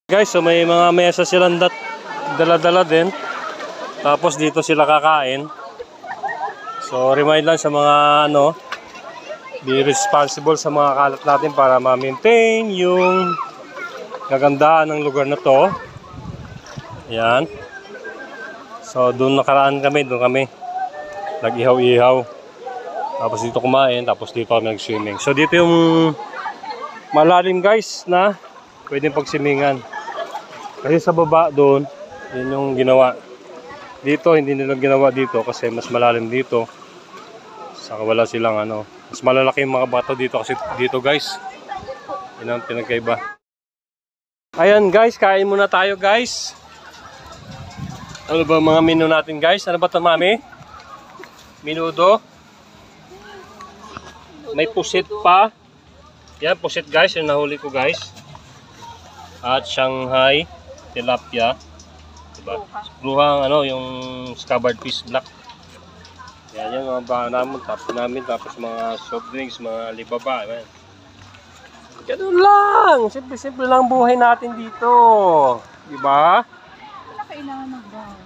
Guys, so may mga mesa silang dala-dala din. Tapos dito sila kakain. So remind lang sa mga be responsible sa mga kalat natin para ma-maintain yung kagandahan ng lugar na to. Ayan. So doon nakaraan kami, doon kami nag-ihaw-ihaw. Tapos dito kumain, tapos dito kami nag-swimming. So dito yung malalim guys na pwedeng pagsimingan. Kasi sa baba doon, yun yung ginawa. Dito, hindi nila ginawa dito kasi mas malalim dito. Saka wala silang mas malalaki yung mga bato dito kasi dito guys. Yun ang pinagkaiba. Ayan guys, kain muna tayo guys. Ano ba mga menu natin guys? Ano ba ito mami? Menudo. May pusit pa. Yan, pusit guys, yung nahuli ko guys. At Shanghai tilapia, diba? Bruhang yung scabbard fish black. Yan yung mga bahan namin, tapos mga soft drinks, mga alibaba. Ganun lang, simple-simple lang buhay natin dito, diba? Wala kailangan mag-bar.